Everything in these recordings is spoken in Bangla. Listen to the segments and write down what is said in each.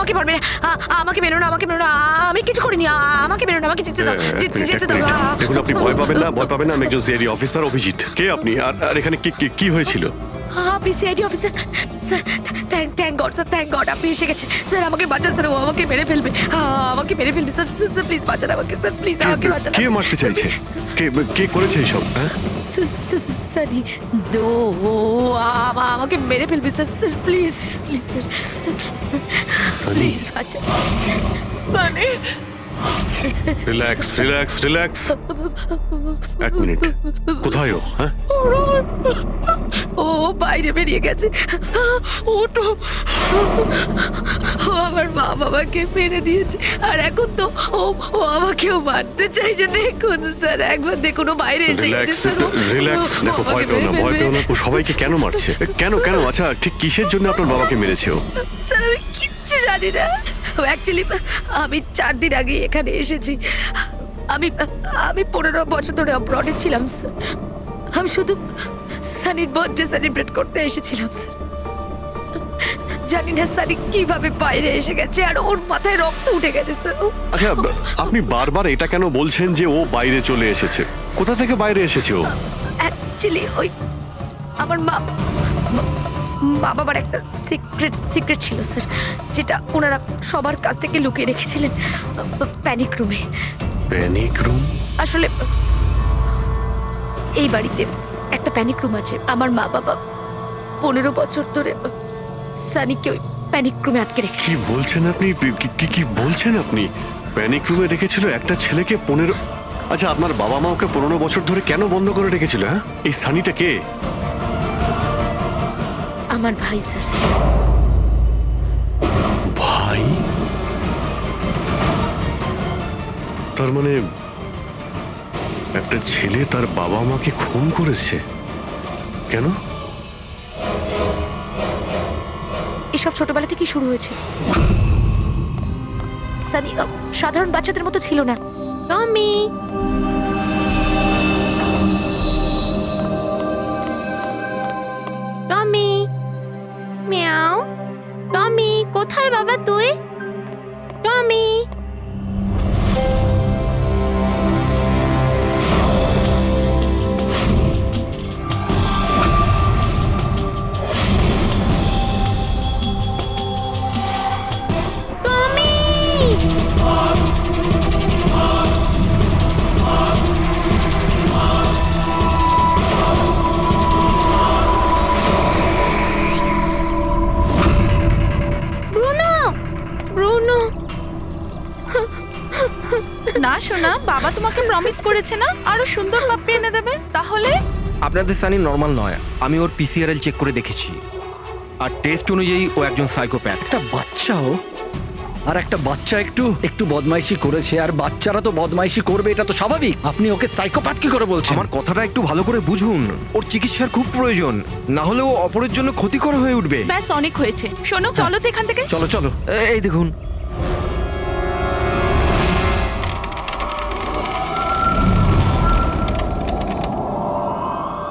আমাকে পারবে না, আমাকে মেরো না, আমাকে মেরো না, আমি কিছু করিনি, আমাকে মেরো না, আমাকে যেতে দাও, যেতে দাও। দেখুন, আপনি ভয় পাবেন না, ভয় পাবেন না। আমি একজন সিআইডি অফিসার, অভিজিৎ। কে আপনি? আর এখানে কি হয়েছিল? আপনি CID officer? Sir, thank god sir, thank god আপনি এসে গেছেন। স্যার আমাকে বাঁচান স্যার, ও আমাকে মেরে ফেলবে, আমাকে মেরে ফেলবে স্যার। স্যার প্লিজ বাঁচান আমাকে স্যার, প্লিজ আমাকে বাঁচান। কে মারতে চাইছে? কে করেছে এসব? সানি, আমাকে মেরে ফেলবে sir. Sir please, please sir, please বাঁচান। Sunny, relax relax relax. এক মিনিট, কোথায় ও? হ্যাঁ, ও বাইরে বেরিয়ে গেছে। ওটো, ও আমার মা বাবাকে মেরে দিয়েছে, আর এখন তো ও আমাকেও মারতে চাইছে। দেখুন স্যার, একবার দেখুন, ও বাইরে এসে গেছে রিল্যাক্স স্যার। রিল্যাক্স। দেখো, ভয় পেও না, ভয় পেও না। ও সবাইকে কেন মারছে? কেন? আচ্ছা, ঠিক কিসের জন্য আপনার বাবাকে মেরেছে ও? স্যার আমি কিচ্ছু জানি না। অ্যাকচুয়ালি আমি 4 দিন আগে এখানে এসেছি। আমি 15 বছর ধরে অব্রডে ছিলাম স্যার। আমি শুধু সানির বার্থডে সেলিব্রেট করতে এসেছিলাম স্যার। জানি না সানি কিভাবে বাইরে এসে গেছে, আর ওর মাথায় রক্ত উঠে গেছে স্যার। আচ্ছা, আপনি বারবার এটা কেন বলছেন যে ও বাইরে চলে এসেছে? কোথা থেকে বাইরে এসেছে ও? অ্যাকচুয়ালি ওই আমার মা বাবার একটা সিক্রেট ছিল স্যার, যেটা ওনারা সবার কাছ থেকে লুকিয়ে রেখেছিলেন প্যানিক রুমে। Panic room? আসলে এই বাড়িতে একটা প্যানিক রুম আছে। আমার মা বাবা 15 বছর ধরে সানিকে ওই প্যানিক রুমে আটকে রেখেছে। কি বলছেন আপনি? কি বলছেন আপনি? প্যানিক রুমে রেখেছিল একটা ছেলেকে 15? আচ্ছা, আপনার বাবা মা ওকে 15 বছর ধরে কেন বন্ধ করে রেখেছিল? হ্যাঁ, এই সানিটা কে? আমার ভাই স্যার। ভাই? তার মানে একটা ছেলে তার বাবা মাকে খুন করেছে? কেন? এসব ছোটবেলা থেকেই শুরু হয়েছে। সানি সাধারণ বাচ্চাদের মতো ছিল না। টমি, টমি, মিয়াও। টমি, কোথায় বাবা তুই? টমি, ব্রুনো। না শোনা, বাবা তোমাকে প্রমিস করেছে না আরো সুন্দর পাপ্পি এনে দেবে। তাহলে আপনাদের সানি নর্মাল নয়। আমি ওর পিসিআরএল চেক করে দেখেছি, আর টেস্ট অনুযায়ী ও একজন সাইকোপ্যাথ। একটা বাচ্চাও, আর একটা বাচ্চা একটু বদমাইশি করেছে, আর বাচ্চারা তো বদমাইশি করবে, এটা তো স্বাভাবিক। আপনি ওকে সাইকোপ্যাথ কি করে বলছেন? আমার কথাটা একটু ভালো করে বুঝুন। ওর চিকিৎসার খুব প্রয়োজন, না হলে ও অপরের জন্য ক্ষতিকর হয়ে উঠবে। ব্যাস অনেক হয়েছে। শোনো, চলো তো এখান থেকে। চলো চলো। এই দেখুন,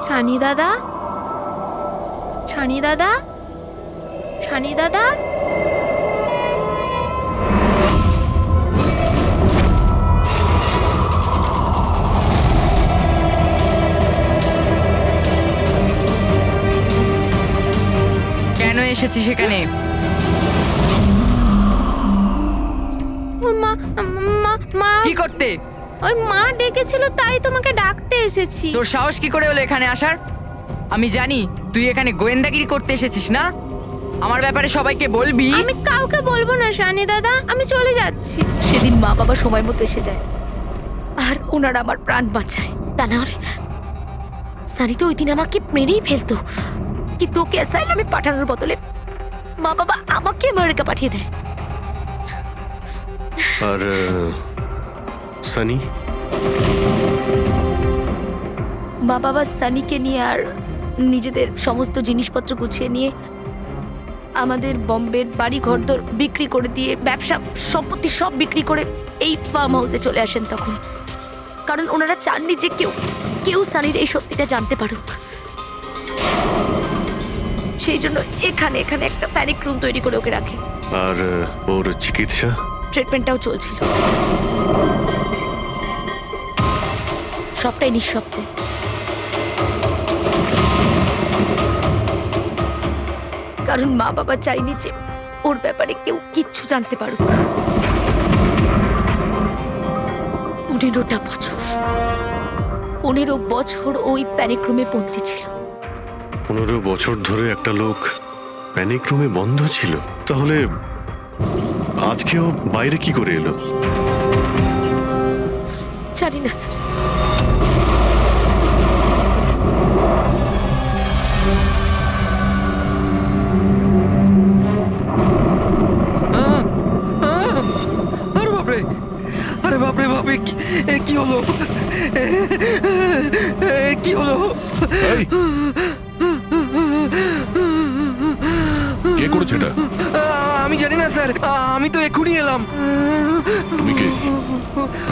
ছানি দাদা, ছানি দাদা, ছানি দাদা। কেন এসেছি সেখানে? মা মা মা কি করতে? ওর মা ডেকেছিল, তাই তোমাকে ডাকতে এসেছি। তোর সাহস কি করে হলো এখানে আসার? আমি জানি তুই এখানে গোয়েন্দাগিরি করতে এসেছিস না। আমার ব্যাপারে সবাইকে বলবি। আমি কাউকে বলবো না সানি দাদা, আমি চলে যাচ্ছি। সেদিন মা বাবা সময় মতো এসে যায়, আর ওনারা আমার প্রাণ বাঁচায়। তা না হলে সানি তো ওই দিন আমাকে মেরেই ফেলতো। কিন্তু ওকে অ্যাসাইলামে পাঠানোর বদলে মা বাবা আমাকে আমেরিকা পাঠিয়ে দেয়। আর সানি? মা বাবা সানিকে নিয়ে আর নিজেদের সমস্ত জিনিসপত্র গুছিয়ে নিয়ে আমাদের বম্বের বাড়ি ঘরদোর বিক্রি করে দিয়ে, ব্যবসা সম্পত্তি সব বিক্রি করে এই ফার্ম হাউসে চলে আসেন তখন। কারণ ওনারা চাননি যে কেউ সানির এই সত্যিটা জানতে পারুক। সেই জন্য এখানে এখানে একটা প্যানিক রুম তৈরি করে ওকে রাখে। আর ওর চিকিৎসা? ট্রিটমেন্টটাও চলছিল, সবটাই নিঃশব্দে। কারণ মা বাবা চাইনি যে ওর ব্যাপারে কেউ কিচ্ছু জানতে পারুক। 15টা বছর, 15 বছর ওই প্যানিক রুমে বন্দি ছিল। 15 বছর ধরে একটা লোক প্যানিক রুমে বন্ধ ছিল, তাহলে আজকেও বাইরে কি করে এলো? জানি না স্যার। আরে বাপরে, আরে বাপরে বাপরে, কি হলো? কি হলো? এই, কে করেছে এটা? আমি জানি না স্যার, আমি তো এক্ষুনি এলাম। তুমি কে?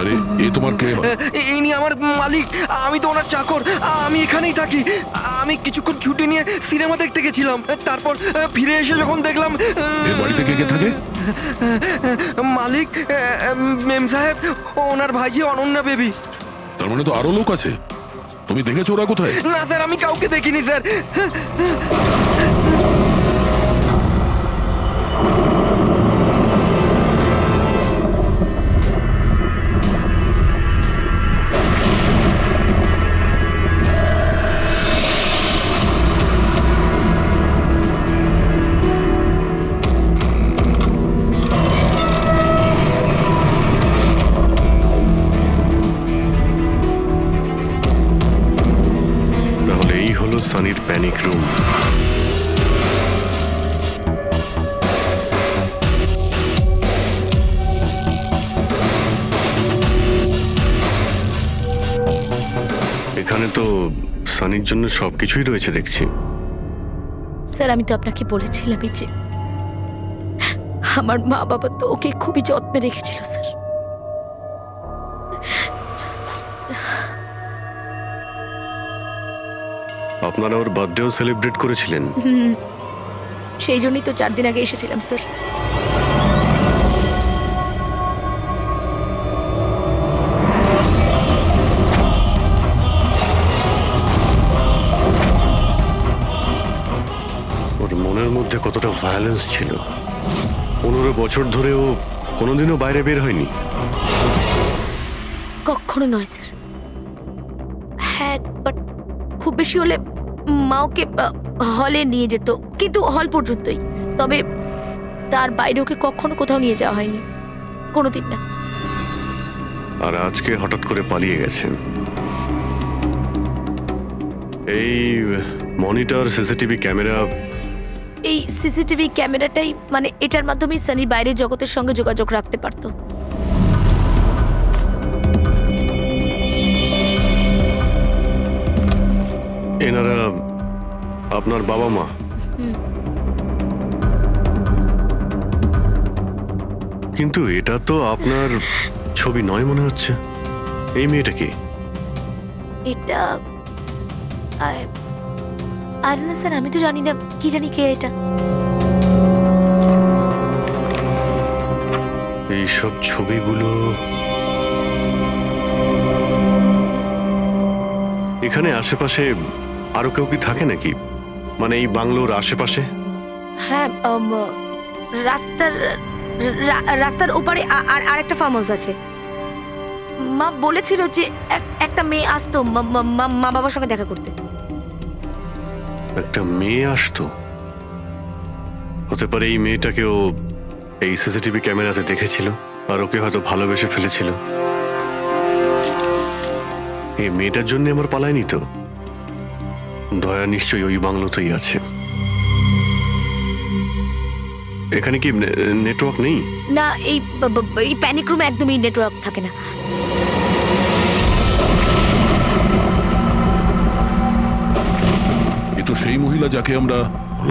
আরে এ তোমার কে? ইনি আমার মালিক, আমি তো ওনার চাকর। আমি এখানেই থাকি। আমি কিছুক্ষণ ছুটি নিয়ে সিনেমা দেখতে গেছিলাম, তারপর ফিরে এসে যখন দেখলাম এর বাড়িতে কে কে থাকে? মালিক, মেম সাহেব, ওনার ভাইজি অনন্যা বেবি। তার মানে তো আরো লোক আছে। তুমি দেখেছো ওরা কোথায়? না স্যার, আমি কাউকে দেখিনি স্যার। তাহলে এই হলো সানির প্যানিক রুম। এখানে তো সানির জন্য সবকিছুই রয়েছে দেখছি। স্যার, আমি তো আপনাকে বলেছিলামই যে আমার মা বাবা তো ওকে খুবই যত্নে রেখেছিল স্যার। আপনারা ওর বার্থডেও সেলিব্রেট করেছিলেন? সেই জন্যই তো 4 দিন আগে এসেছিলাম স্যার। ওর মনের মধ্যে কতটা ভায়োলেন্স ছিল। 15 বছর ধরে ও কোনোদিনও বাইরে বের হয়নি। কখনো নয় স্যার। হ্যাঁ, বাট খুব বেশি হলে মা ওকে হলে নিয়ে যেত, কিন্তু হল পর্যন্তই। তবে তার বাইরে ওকে কখনো কোথাও নিয়ে যাওয়া হয়নি, কোনোদিন না। আর আজকে হঠাৎ করে পালিয়ে গেছেন। এই মনিটর, সিসিটিভি ক্যামেরা, এই সিসিটিভি ক্যামেরাটাই মানে এটার মাধ্যমেই সানি বাইরের জগতের সঙ্গে যোগাযোগ রাখতে পারতো। এনারা আপনার বাবা মা? কিন্তু এটা তো আপনার ছবি নয় মনে হচ্ছে। এই মেয়েটা কি? এটা আর না স্যার, আমি তো জানি না, কি জানি কে এটা। এইসব ছবিগুলো এখানে আশেপাশে আরো কেউ কি থাকে নাকি? মানে এই বাংলোর আশেপাশে? হ্যাঁ, রাস্তার ওপারে আর একটা ফার্ম হাউস আছে। মা বলেছিল যে একটা মেয়ে আসতো মা বাবার সঙ্গে দেখা করতে। একটা মেয়ে আসতো? হতে পারে এই মেয়েটাকেও এই সিসিটিভি ক্যামেরাতে দেখেছিল আর ওকে হয়তো ভালোবেসে ফেলেছিল। এই মেয়েটার জন্য আমার পালায়নি তো। দয়া নিশ্চয়ই ওই বাংলোতেই আছে। এখানে কি নেটওয়ার্ক নেই? না, এই প্যানিক রুমে একদমই নেটওয়ার্ক থাকে না। এ তো সেই মহিলা যাকে আমরা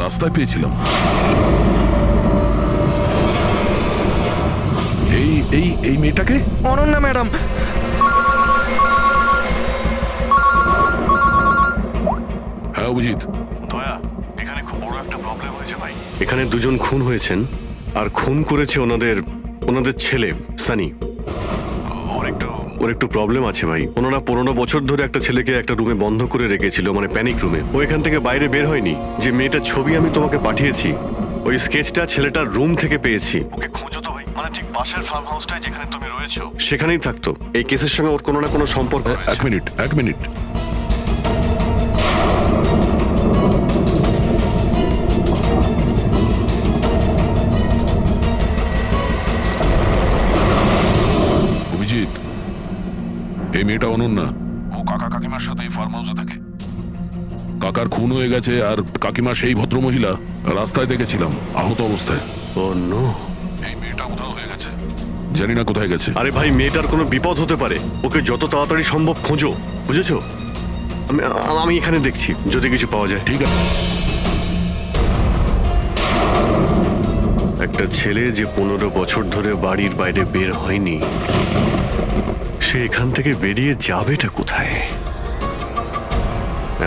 রাস্তায় পেয়েছিলাম। এই এই এই মেয়েটাকে? অনন্যা ম্যাডাম। হ্যাঁ অভিজিৎ, দয়া, এখানে খুব বড় একটা এখানে দুজন খুন হয়েছেন, আর খুন করেছে ওনাদের ছেলে সানি। ওর একটু প্রবলেম আছে ভাই। ওনারা 15 বছর ধরে একটা ছেলেকে একটা রুমে বন্ধ করে রেখেছিল, মানে প্যানিক রুমে। ও এখান থেকে বাইরে বের হয়নি। যে মেয়েটার ছবি আমি তোমাকে পাঠিয়েছি, ওই স্কেচটা ছেলেটার রুম থেকে পেয়েছি। ওকে খুঁজো তো ভাই, মানে ঠিক পাশের ফার্ম হাউসটায় যেখানে তুমি রয়েছো সেখানেই থাকতো। এই কেসের সঙ্গে ওর কোনো না কোনো সম্পর্ক রয়েছে। এক মিনিট অভিজিৎ, এই মেয়েটা অনন্যা। ও কাকা কাকিমার সাথে ফার্ম হাউসে থাকে। কাকার খুন হয়ে গেছে, আর কাকিমা সেই ভদ্রমহিলা রাস্তায় দেখেছিলাম আহত অবস্থায়। ও নো। এই মেয়েটা উধাও হয়ে গেছে, জানি না কোথায় গেছে। আরে ভাই, মেয়েটার কোনো বিপদ হতে পারে। ওকে যত তাড়াতাড়ি সম্ভব খোঁজো, বুঝেছো? আমি এখানে দেখছি যদি কিছু পাওয়া যায়। ঠিক আছে। একটা ছেলে যে 15 বছর ধরে বাড়ির বাইরে বের হয়নি, সে এখান থেকে বেরিয়ে যাবেটা কোথায়?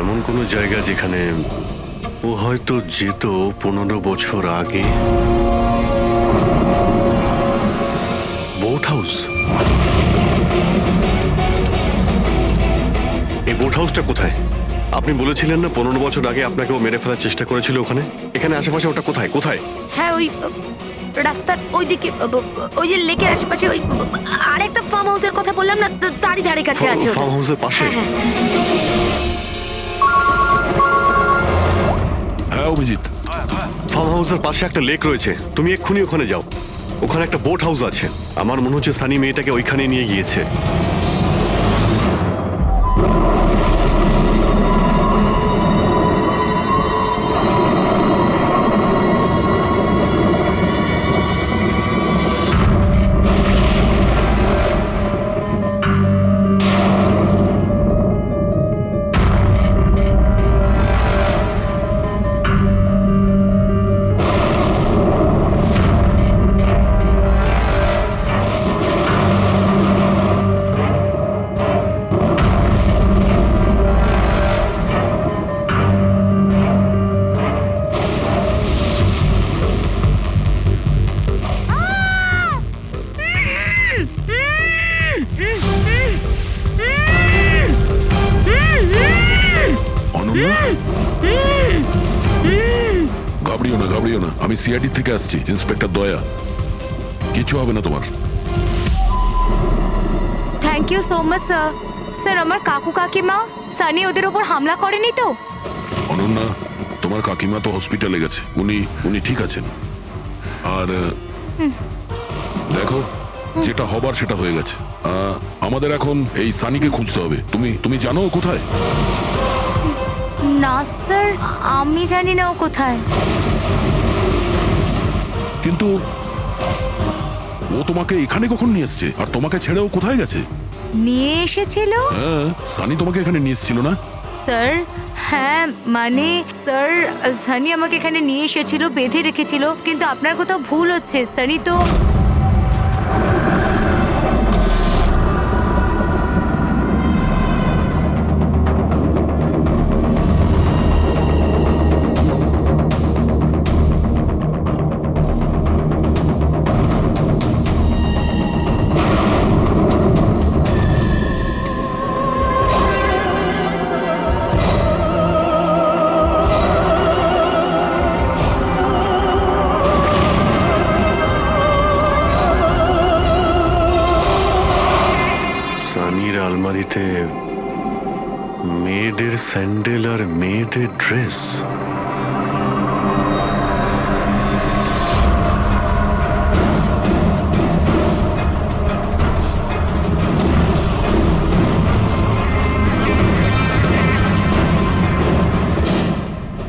এমন কোনো জায়গা যেখানে ও হয়তো যেত 15 বছর আগে। Boat house. এই বোট হাউসটা কোথায়? আপনি বলেছিলেন না 15 বছর আগে আপনাকে ও মেরে ফেলার চেষ্টা করেছিল ওখানে। এখানে আশেপাশে ওটা কোথায় কোথায়? হ্যাঁ, ওই রাস্তার ওইদিকে, ওই যে লেকের আশেপাশে, ওই আরেকটা ফার্ম হাউসের কথা বললাম না, তারই ধারে কাছে আছে ওটা। ফার্ম হাউসের পাশে? হ্যাঁ। হ্যাঁ অভিজিৎ, ফার্ম হাউসের পাশে একটা লেক রয়েছে, তুমি এক্ষুনি ওখানে যাও। ওখানে একটা বোট হাউস আছে। আমার মনে হচ্ছে সানি মেয়েটাকে ওইখানে নিয়ে গিয়েছে। অনন্যা, ঘাবড়িও না। আমি সিআইডি থেকে আসছি, ইন্সপেক্টর দয়া। কিছু হবে না তোমার। Thank you so much sir. Sir, আমার কাকু কাকিমা সানি ওদের উপর হামলা করেনি তো? অনন্যা, তোমার কাকিমা তো হসপিটালে গেছে, উনি ঠিক আছেন। আর দেখো, যেটা হবার সেটা হয়ে গেছে। আমাদের এখন এই সানিকে খুঁজতে হবে। তুমি জানো ও কোথায়? না স্যার, আমি জানি না ও কোথায়। কিন্তু ও তোমাকে এখানে কখন নিয়ে এসছে, আর তোমাকে ছেড়ে ও কোথায় গেছে? নিয়ে এসেছিল? হ্যাঁ, সানি তোমাকে এখানে নিয়ে এসেছিল না? স্যার, হ্যাঁ মানে স্যার, সানি আমাকে এখানে নিয়ে এসেছিল, বেঁধে রেখেছিল। কিন্তু আপনার কোথাও ভুল হচ্ছে। সানি তো সানির আলমারিতে মেয়েদের স্যান্ডেল আর মেয়েদের ড্রেস।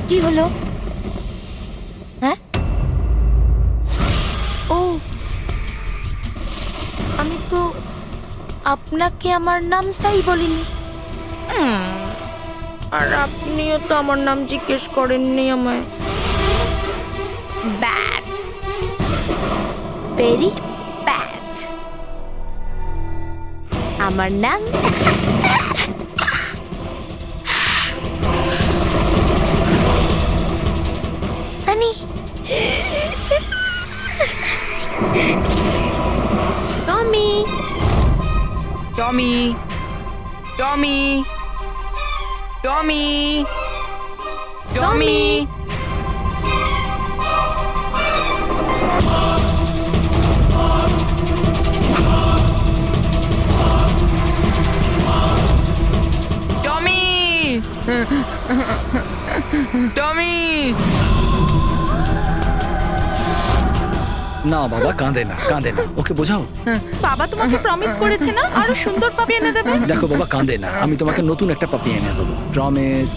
কি হলো? হ্যাঁ, ও, আমি তো আপনাকে আমার নামটাই বলিনি। আর আপনিও তো আমার নাম জিজ্ঞেস করেননি আমায়। Bad, very bad. আমার নাম সানি। টমি টমি টমি টমি টমি টমি টমি না বাবা, কাঁদে না, কাঁদে না, ওকে বোঝাও। বাবা তোমাকে প্রমিস করেছে না আরো সুন্দর পাপি এনে দেবে। দেখো বাবা, কাঁদে না, আমি তোমাকে নতুন একটা পাপি এনে দেবো, প্রমিস।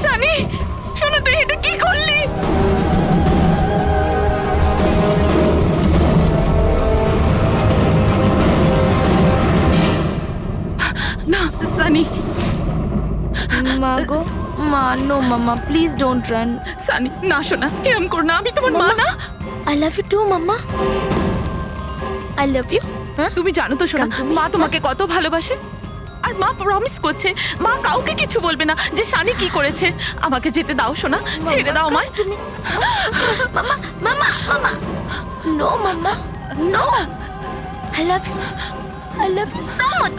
সানি শোনো, তুই এটা কি করলি? না সানি, মা গো, মা, নো মামা, প্লিজ ডোন্ট রান। সানি না শোনা, এরম কর না, আমি তোমার মা না। I love you too mamma, I love you. হ্যাঁ, তুমি জানো তো শোনা, তুমি- মা তোমাকে কত ভালোবাসে। আর মা প্রমিস করছে মা কাউকে কিছু বলবে না যে সানি কি করেছে। আমাকে যেতে দাও শোনা, ছেড়ে দাও আমায়। তুমি মামা, মামা, মামা, নো মামা, no, I love you so much.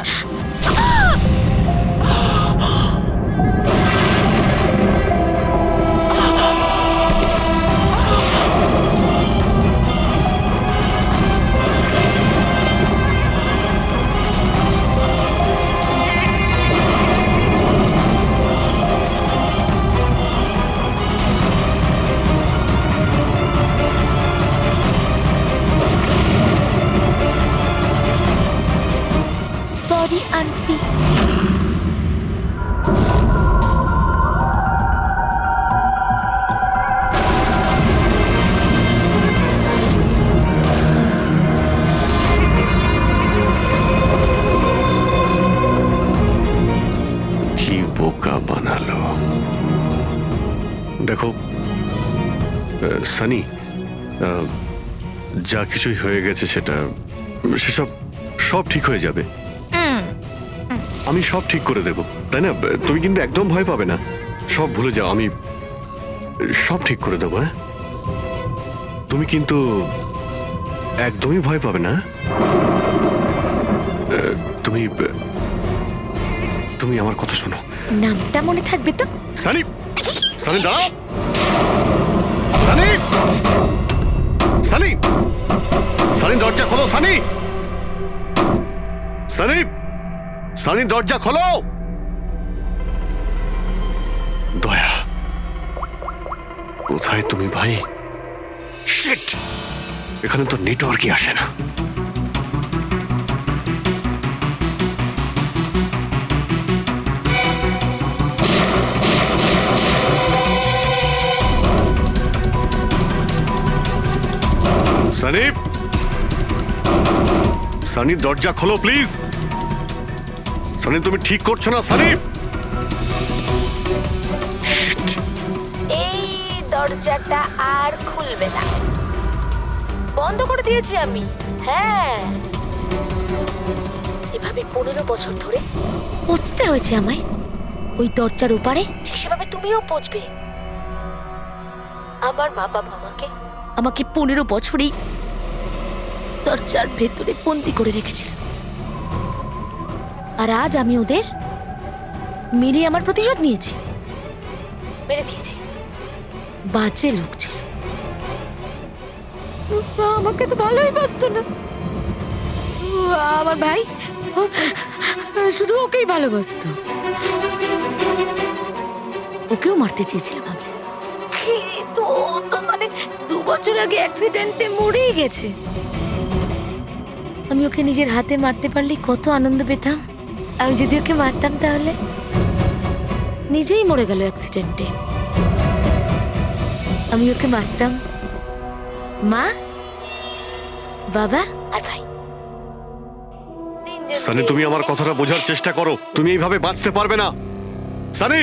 Sorry aunty. কি বোকা বানালো। দেখো সানি, যা কিছুই হয়ে গেছে সেসব সব ঠিক হয়ে যাবে। আমি সব ঠিক করে দেব, তাই না? তুমি কিন্তু একদম ভয় পাবে না, সব ভুলে যাও, আমি সব ঠিক করে দেবো। হ্যাঁ, তুমি কিন্তু একদমই ভয় পাবে না। তুমি তুমি আমার কথা শোনো। নামটা মনে থাকবে তো? সানি, সানি দাঁড়াও। সানি, সানি, সানি দরজা খোলো। সানি, সানি, সানি দরজা খোলো। দয়া, কোথায় তুমি ভাই? শিট, এখানে তো নেটওয়ার্কই আসে না। সানি, সানি দরজা খোলো প্লিজ। সানি, তুমি ঠিক করছো না সানি। এই দরজাটা আর খুলবে না, বন্ধ করে দিয়েছি আমি। হ্যাঁ, এভাবে 15 বছর ধরে পৌঁছতে হয়েছে আমায় ওই দরজার ওপারে, ঠিক সেভাবে তুমিও পৌঁছবে। আমার মা বাবা আমাকে 15 বছরেই দরজার ভেতরে বন্দি করে রেখেছিল, আর আজ আমি ওদের মেরে আমার প্রতিশোধ নিয়েছি। মেরে দিয়েছি, বাজে লোক ছিল, আমাকে তো ভালোই বাসতো না। আমার ভাই শুধু ওকেই ভালোবাসতো, ওকেও মারতে চেয়েছিলাম আমি, কিন্তু ও তো মানে 2 বছর আগে অ্যাক্সিডেন্টে মরেই গেছে। আমি ওকে নিজের হাতে মারতে পারলে কত আনন্দ পেতাম। আমি যদি ওকে মারতাম তাহলে নিজেই মরে গেল অ্যাক্সিডেন্টে। আমি ওকে মারতাম, মা, বাবা আর ভাই। সানি, তুমি আমার কথাটা বোঝার চেষ্টা করো। তুমি এইভাবে বাঁচতে পারবে না সানি।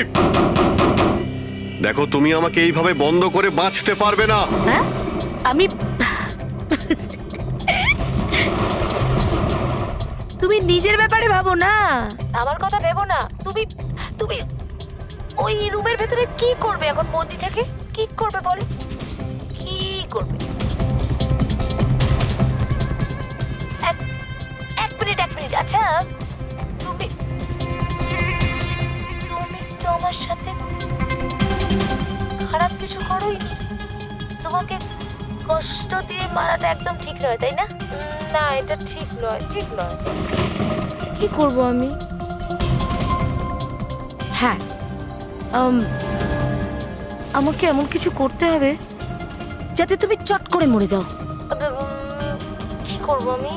দেখো, তুমি আমাকে এইভাবে বন্ধ করে বাঁচতে পারবে না। হ্যাঁ, আমি তুমি নিজের ব্যাপারে ভাবো না, আমার কথা ভেবো না। তুমি তুমি ওই রুমের ভেতরে কি করবে এখন? বন্দি থেকে কি করবে বলো? কি করবে? এক মিনিট। আচ্ছা, তুমি তো আমার সাথে খারাপ কিছু করোই। তোমাকে কষ্ট দিয়ে মারাটা একদম ঠিক নয়, তাই না? না, এটা ঠিক নয়। কি করব আমি? হ্যাঁ, আমাকে এমন কিছু করতে হবে যাতে তুমি চট করে মরে যাও। কি করব আমি?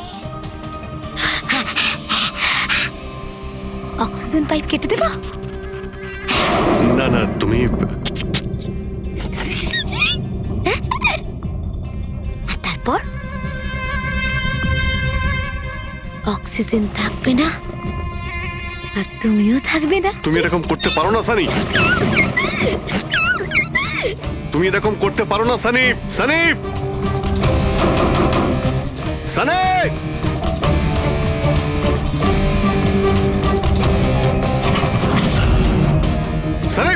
অক্সিজেন পাইপ কেটে দেবো? না না, তুমি আর তারপর অক্সিজেন থাকবে না, আর তুমিও থাকবে না। তুমি এরকম করতে পারো না সানি। তুমি এরকম করতে পারো না সানি। সানি, সানি, সানি,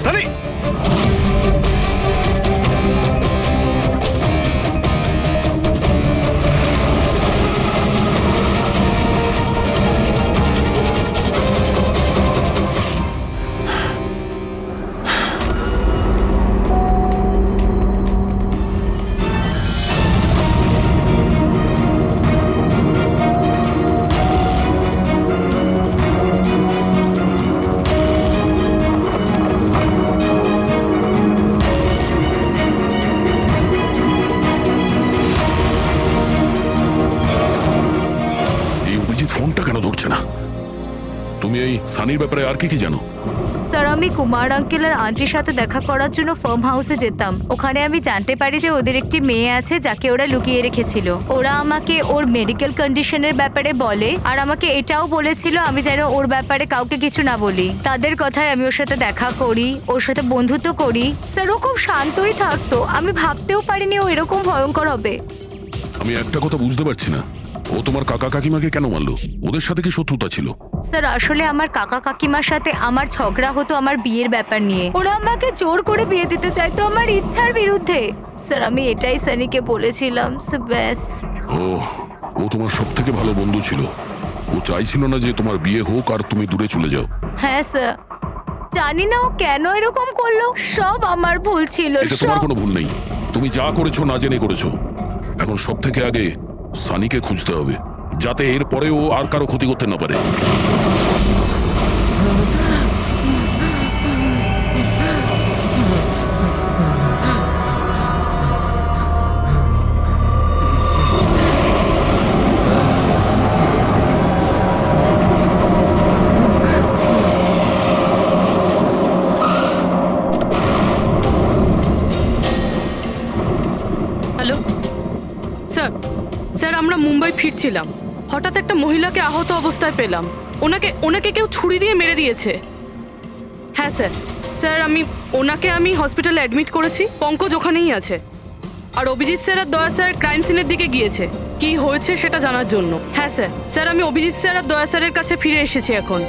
সানি। এই অভিজিৎ ফোনটা কেন ধরছে না? তুমি এই সানির ব্যাপারে আর কি কি জানো? স্যার, আমি কুমার আঙ্কেল আর আন্টির সাথে দেখা করার জন্য ফার্ম হাউসে যেতাম। ওখানে আমি জানতে পারি যে ওদের একটি মেয়ে আছে যাকে ওরা লুকিয়ে রেখেছিল। ওরা আমাকে ওর মেডিকেল কন্ডিশনের ব্যাপারে বলে, আর আমাকে এটাও বলেছিল আমি যেন ওর ব্যাপারে কাউকে কিছু না বলি। তাদের কথায় আমি ওর সাথে দেখা করি, ওর সাথে বন্ধুত্ব করি। স্যার, ও খুব শান্তই থাকতো। আমি ভাবতেও পারিনি ও এরকম ভয়ঙ্কর হবে। আমি একটা কথা বুঝতে পারছি না, ও তোমার কাকা কাকিমাকে কেন মারলো? ওদের সাথে কি শত্রুতা ছিল? স্যার, আসলে আমার কাকা কাকিমার সাথে আমার ঝগড়া হতো আমার বিয়ের ব্যাপার নিয়ে। ওরা আমাকে জোর করে বিয়ে দিতে চাইতো আমার ইচ্ছার বিরুদ্ধে। স্যার, আমি এটাই সানিকে বলেছিলাম। ব্যাস। ও তোমার সব থেকে ভালো বন্ধু ছিল। ও চাইছিল না যে তোমার বিয়ে হোক আর তুমি দূরে চলে যাও। হ্যাঁ স্যার, জানি না ও কেন এরকম করলো। সব আমার ভুল ছিল। এটা তোমার কোনো ভুল নেই। তুমি যা করেছো না জেনে করেছো। এখন সব থেকে আগে সানিকে খুঁজতে হবে, যাতে এর পরে ও আর কারো ক্ষতি করতে না পারে। হ্যালো স্যার, আমরা মুম্বাই ফিরছিলাম। হঠাৎ একটা মহিলাকে আহত অবস্থায় পেলাম। ওনাকে কেউ ছুরি দিয়ে মেরে দিয়েছে। হ্যাঁ স্যার, আমি হসপিটালে অ্যাডমিট করেছি। পঙ্কজ ওখানেই আছে। আর অভিজিৎ স্যার আর দয়া স্যার ক্রাইম সিনের দিকে গিয়েছে কি হয়েছে সেটা জানার জন্য। হ্যাঁ স্যার, আমি অভিজিৎ স্যার আর দয়া স্যারের কাছে ফিরে এসেছি এখন।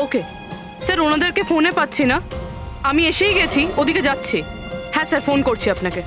ওকে স্যার, ওনাদেরকে ফোনে পাচ্ছি না। আমি এসেই গেছি, ওদিকে যাচ্ছি। হ্যাঁ স্যার, ফোন করছি আপনাকে।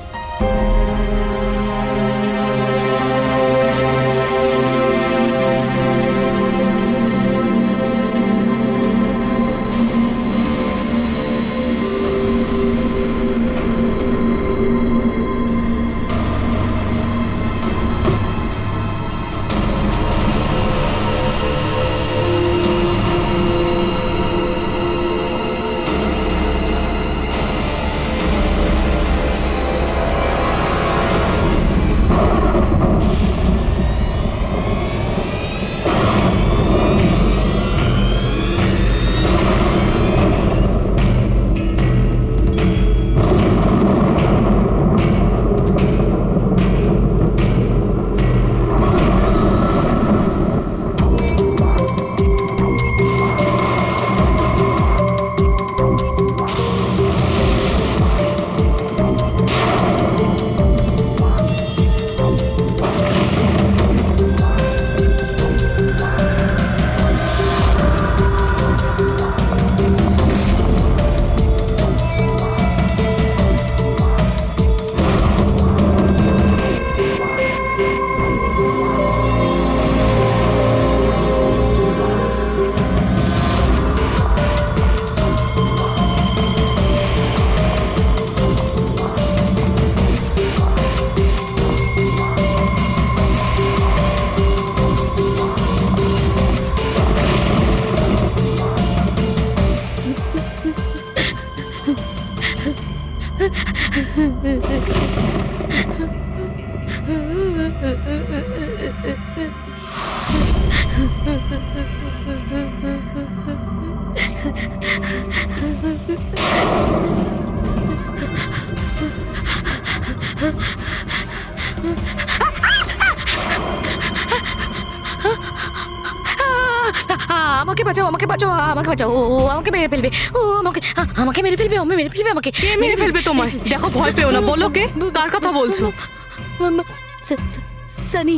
আমাকে বাঁচাও, আমাকে বাঁচাও, আমাকে বাঁচাও। ও আমাকে মেরে ফেলবে, ও আমাকে মেরে ফেলবে, মেরে ফেলবে আমাকে। কে মেরে ফেলবে তোমায়? দেখো, ভয় পেও না, বলো কে, কার কথা বলছো? সানি,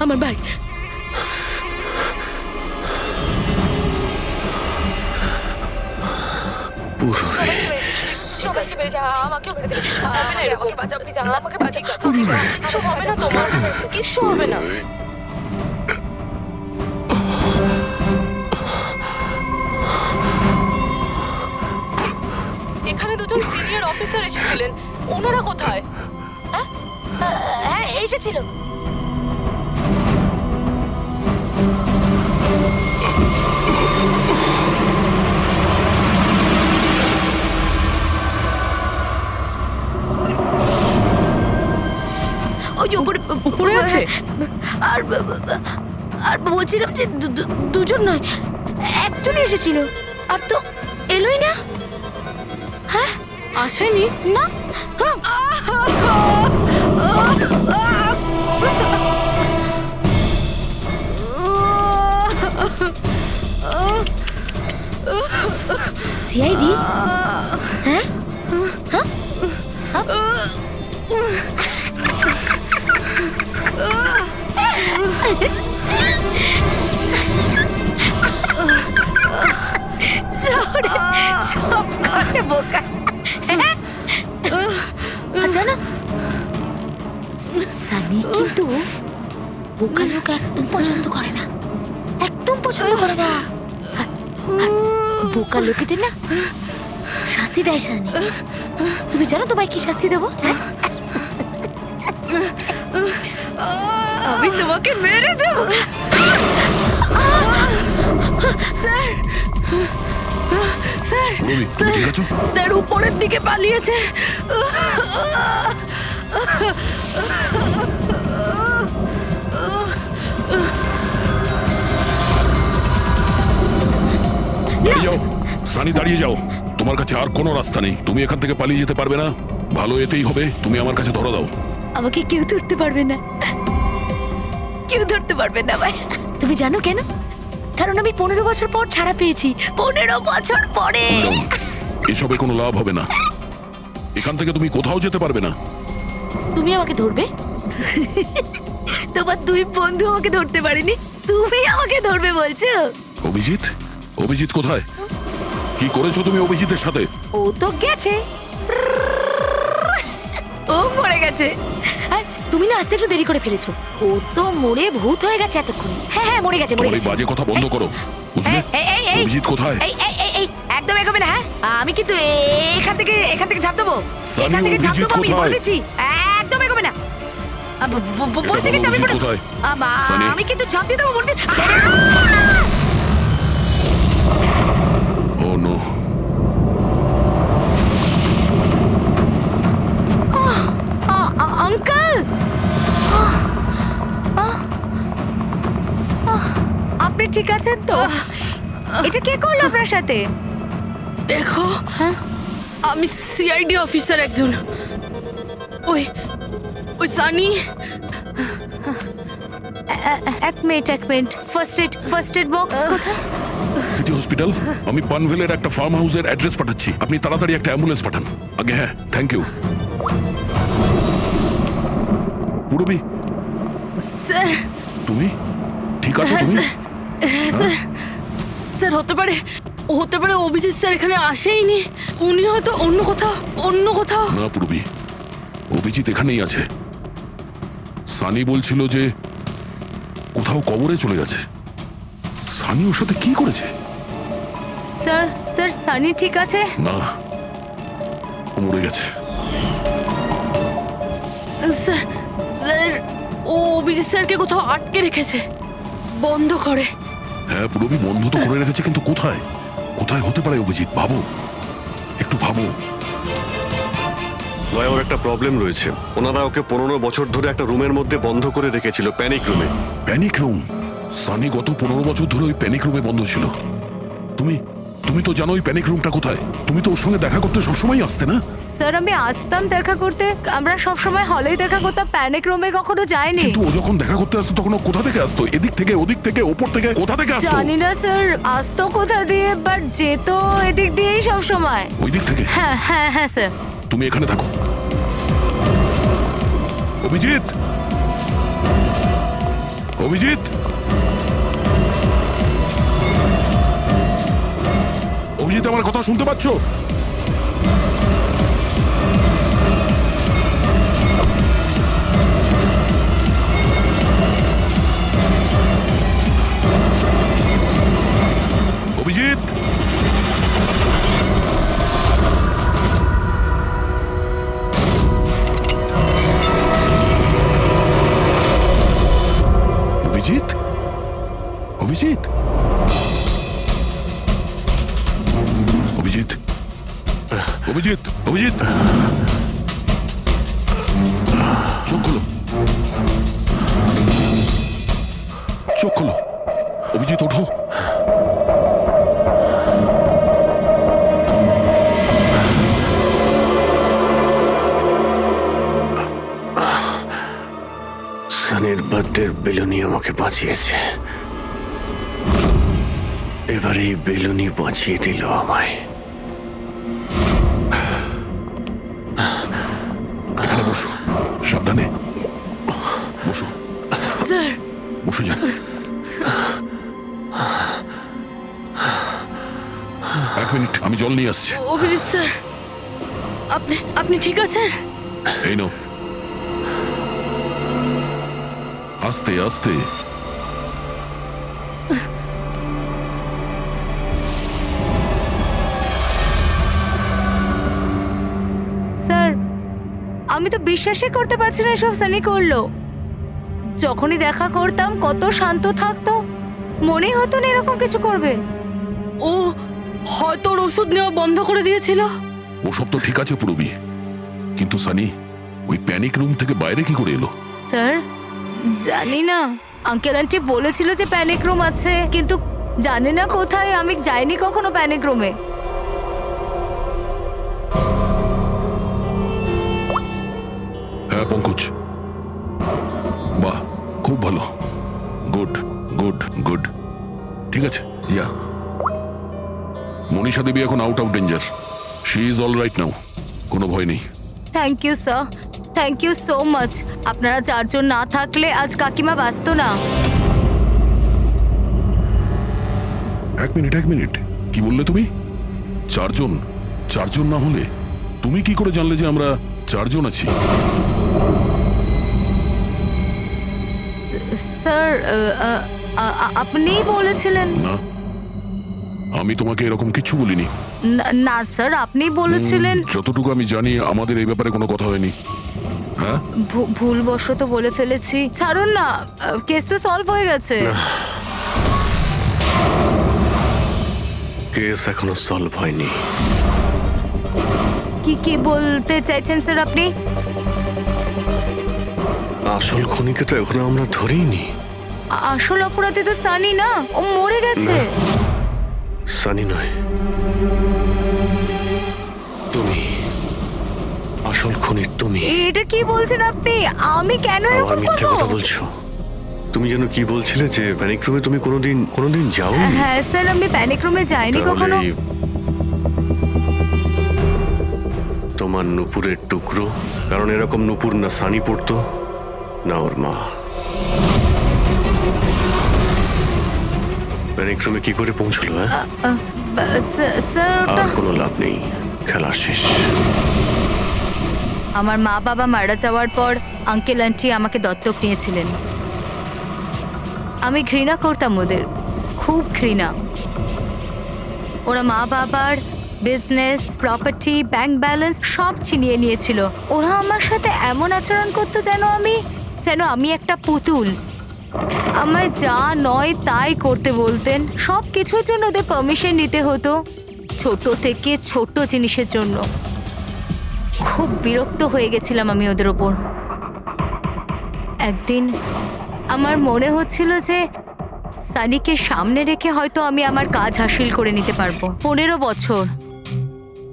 আমার ভাই। এখানে দুজন সিনিয়র অফিসার এসেছিলেন, ওনারা কোথায়? হ্যাঁ, এসেছিল। ওই যে উপরে উপরে আছে? আর আর বলছিলাম যে দুজন নয়, একজনই এসেছিল, আর তো এলোই না। হ্যাঁ, আসেনি? না। সিআইডি? হ্যাঁ, সব কথা বোকা। জানো, সানি কিন্তু বোকা লোক একদম পছন্দ করে না, একদম পছন্দ করে না। আর বোকা লোকেদের না শাস্তি দেয় সানি। তুমি জানো তোমায় কি শাস্তি দেবো? আমি তোমাকে মেরে দেবো। পুরবি, তুমি ঠিক আছো? স্যার উপরের দিকে পালিয়েছে। দাঁড়িয়ে যাও সানি, দাঁড়িয়ে যাও। তোমার কাছে আর কোনো রাস্তা নেই, তুমি এখান থেকে পালিয়ে যেতে পারবে না। ভালো এতেই হবে, তুমি আমার কাছে ধরা দাও। আমাকে কেউ ধরতে পারবে না, কেউ ধরতে পারবে না ভাই। তুমি জানো কেন? কারণ আমি 15 বছর পর ছাড়া পেয়েছি, 15 বছর পরে। ম্যাডাম, এসবে কোনো লাভ হবে না, এখান থেকে তুমি কোথাও যেতে পারবে না। তুমি আমাকে ধরবে? তোমার দুই বন্ধু আমাকে ধরতে পারেনি, তুমি আমাকে ধরবে বলছো? অভিজিৎ, অভিজিৎ কোথায়? কি করেছো তুমি অভিজিতের সাথে? ও তো গেছে, ও মরে গেছে। আর তুমি না আসতে একটু দেরি করে ফেলেছো, ও তো মরে ভূত হয়ে গেছে এতক্ষণ। হ্যাঁ হ্যাঁ, মরে গেছে, মরে তোমার এই গেছে। বাজে কথা বন্ধ করো, বুঝলে? অভিজিৎ কোথায়? এই একদম এগোবে না। হ্যাঁ, আমি কিন্তু এখান থেকে ঝাঁপ দেবো, সানি, এখান থেকে ঝাঁপ অভিজিৎ দেবো, আমি কোথায়? বলেছি। একদম এগোবে না। বলছি কিন্তু আমি অভিজিৎ কোথায়? সানি। আমি কিন্তু ঝাঁপ দিয়ে দেবো বলছি। ও নো, আঙ্কেল, আপনি ঠিক আছেন তো? এটা কে করলো আপনার সাথে? দেখো, হ্যাঁ? আমি সিআইডি অফিসার একজন। ওই ওই সানি। এক মিনিট, ফার্স্ট এড বক্স কোথায়? City hospital. আমি পানভেলের একটা ফার্ম হাউসের অ্যাড্রেস পাঠাচ্ছি, আপনি তাড়াতাড়ি একটা অ্যাম্বুলেন্স পাঠান আগে। হ্যাঁ, থ্যাংক ইউ। Purabi, sir. তুমি ঠিক আছো? হ্যাঁ তুমি স্যার, হ্যাঁ স্যার। স্যার হতে পারে অভিজিৎ স্যার এখানে আসেইনি, উনি হয়তো অন্য কোথাও। না পুরবি, অভিজিৎ এখানেই আছে। সানি বলছিল যে কোথাও কবরে চলে গেছে। সানি ওর সাথে কি করেছে? স্যার সানি ঠিক আছে? না, ও মরে গেছে। স্যার ও অভিজিৎ স্যারকে কোথাও আটকে রেখেছে, বন্ধ করে। হ্যাঁ পুরবি, বন্ধ তো করে রেখেছে, কিন্তু কোথায় কোথায় হতে পারে অভিজিৎ? ভাবো, একটু ভাবো। ভাই, ওর একটা প্রবলেম রয়েছে। ওনারা ওকে 15 বছর ধরে একটা রুমের মধ্যে বন্ধ করে রেখেছিল, প্যানিক রুমে। Panic room? সানি গত 15 বছর ধরে ওই প্যানিক রুমে বন্ধ ছিল। তুমি তুমি তো জানো ওই প্যানিক রুমটা কোথায়। তুমি তো ওর সঙ্গে দেখা করতে সবসময় আসতে না? স্যার আমি আসতাম দেখা করতে, আমরা সব সময় হলেই দেখা করতাম, প্যানিক রুমে কখনো যাইনি। কিন্তু ও যখন দেখা করতে আসতো তখন ও কোথা থেকে আসতো? এদিক থেকে, ওদিক থেকে, ওপর থেকে, কোথা থেকে আসতো? জানি না স্যার, আসতো কোথা দিয়ে, বাট যেত এদিক দিয়েই সব সময়। ওই দিক থেকে? হ্যাঁ হ্যাঁ হ্যাঁ স্যার। তুমি এখানে থাকো। অভিজিৎ, অভিজিৎ, অভিজিৎ, আমার কথা শুনতে পাচ্ছো? অভিজিৎ, অভিজিৎ, অভিজিৎ, অভিজিৎ, অভিজিৎ, অভিজিৎ, চোখ খোলো, চোখ খোলো, অভিজিৎ ওঠো। সানির বার্থডের বেলুনি আমাকে বাঁচিয়েছে, এবার এই বেলুনি বাঁচিয়ে দিল আমায়। এখানে বসো, সাবধানে বসো, স্যার বসে যাও। এক মিনিট, আমি জল নিয়ে আসছি। অভিজিৎ স্যার, আপনি আপনি ঠিক আছেন? এই নাও, আস্তে আস্তে। স্যার আমি তো বিশ্বাসই করতে পারছি না সব সানি করলো। যখনই দেখা করতাম কত শান্ত থাকতো, মনেই হতো না এরকম কিছু করবে। ও হয়তো ওর ওষুধ নেওয়া বন্ধ করে দিয়েছিল। ওসব তো ঠিক আছে পুরবি, কিন্তু সানি ওই প্যানিক রুম থেকে বাইরে কি করে এলো? স্যার জানি না, আঙ্কেল আন্টি বলেছিল যে প্যানিক রুম আছে, কিন্তু জানি না কোথায়, আমি যাইনি কখনো প্যানিক রুমে। হ্যাঁ পঙ্কজ, বাহ, খুব ভালো, গুড গুড গুড, ঠিক আছে। ইয়া, মনীষা দেবী এখন out of danger, she is all right now, কোনো ভয় নেই। Thank you sir, thank you so much. আপনারা চারজন না থাকলে আজ কাকিমা বাঁচতো না। এক মিনিট, এক মিনিট, কি বললে তুমি? চারজন? চারজন না হলে তুমি কি করে জানলে যে আমরা চারজন আছি? স্যার আপনিই বলেছিলেন। না, আমি তোমাকে এরকম কিছু বলিনি। না স্যার, আপনি বলেছিলেন। যতটুকু আমি জানি আমাদের এই ব্যাপারে কোনো কথা হয়নি। হ্যাঁ, ভুলবশত বলে ফেলেছি, ছাড়ুন না, কেস তো সলভ হয়ে গেছে। কেস এখনো সলভ হয়নি। কি বলতে চাইছেন স্যার আপনি? আসল খুনিকে তো এখনো আমরা ধরিনি। আসল অপরাধী তো সানি না, ও মরে গেছে। সানি নয়, তুমি আসল খুনি। তুমি এটা কি বলছেন আপনি? আমি কেন আবার এরকম মিথ্যে কথা করব? বলছো। তুমি যেন কি বলছিলে যে প্যানিক রুমে তুমি কোনোদিন যাও? হ্যাঁ স্যার, আমি প্যানিক রুমে যাইনি কখনো। তোমার নুপুরের টুকরো, কারণ এরকম নুপুর না সানি পড়তো না ওর মা। প্যানিক রুমে কি করে পৌঁছলো? স্যার আর কোনো লাভ নেই, খেলা শেষ। আমার মা বাবা মারা যাওয়ার পর আঙ্কেল আন্টি আমাকে দত্তক নিয়েছিলেন। আমি ঘৃণা করতাম ওদের, খুব ঘৃণা। ওরা মা বাবার বিজনেস, প্রপার্টি, ব্যাংক ব্যালেন্স সব ছিনিয়ে নিয়েছিল। ওরা আমার সাথে এমন আচরণ করতো যেন আমি একটা পুতুল। আমায় যা নয় তাই করতে বলতেন, সব কিছুর জন্য ওদের পারমিশন নিতে হতো, ছোট থেকে ছোট জিনিসের জন্য। খুব বিরক্ত হয়ে গেছিলাম আমি ওদের ওপর। একদিন আমার মনে হচ্ছিল যে সানিকে সামনে রেখে হয়তো আমি আমার কাজ হাসিল করে নিতে পারবো।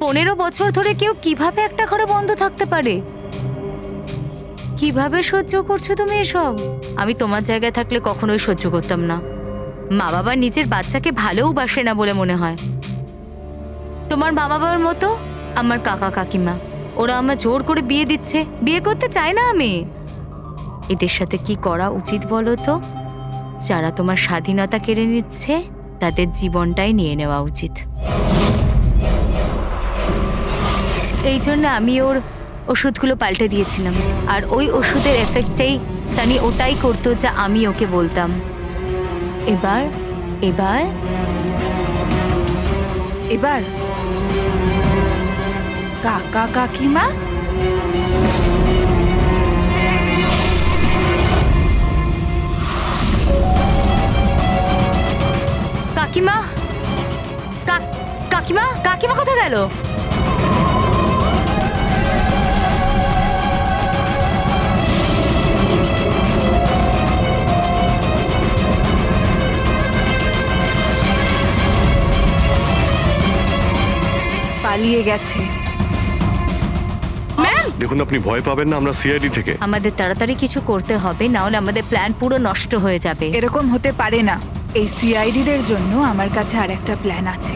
15 বছর ধরে কেউ কিভাবে একটা ঘরে বন্ধ থাকতে পারে? কিভাবে সহ্য করছো তুমি এসব? আমি তোমার জায়গায় থাকলে কখনোই সহ্য করতাম না। মা বাবা নিজের বাচ্চাকে ভালোবাসে না বলে মনে হয়। তোমার মা বাবার মতো আমার কাকা কাকিমা, ওরা আমার জোর করে বিয়ে দিচ্ছে। বিয়ে করতে চাই না আমি। এদের সাথে কি করা উচিত বলো তো? যারা তোমার স্বাধীনতা কেড়ে নিচ্ছে তাদের জীবনটাই নিয়ে নেওয়া উচিত। এই জন্য আমি ওর ওষুধগুলো পাল্টে দিয়েছিলাম, আর ওই ওষুধের এফেক্টেই সানি ওটাই করতো যা আমি ওকে বলতাম। এবার এবার এবার কাকা কাকিমা কাকিমা কাকিমা কাকিমা কোথায় গেল? পালিয়ে গেছে। দেখুন, আপনি ভয় পাবেন না, আমরা সিআইডি থেকে। আমাদের তাড়াতাড়ি কিছু করতে হবে, না হলে আমাদের প্ল্যান পুরো নষ্ট হয়ে যাবে। এরকম হতে পারে না। এই সিআইডিদের জন্য আমার কাছে আর একটা প্ল্যান আছে।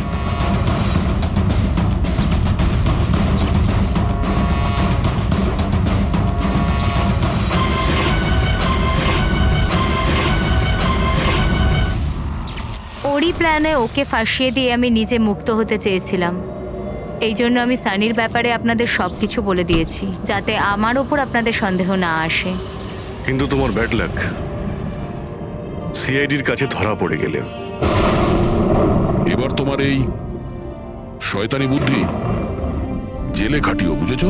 ওরই প্ল্যানে ওকে ফাঁসিয়ে দিয়ে আমি নিজে মুক্ত হতে চেয়েছিলাম। এই জন্য আমি সানির ব্যাপারে আপনাদের সবকিছু বলে দিয়েছি, যাতে আমার ওপর আপনাদের সন্দেহ না আসে। কিন্তু তোমার ব্যাড লাক, সিআইডির কাছে ধরা পড়ে গেলে। এবার তোমার এই শয়তানি বুদ্ধি জেলে খাটিও, বুঝেছো?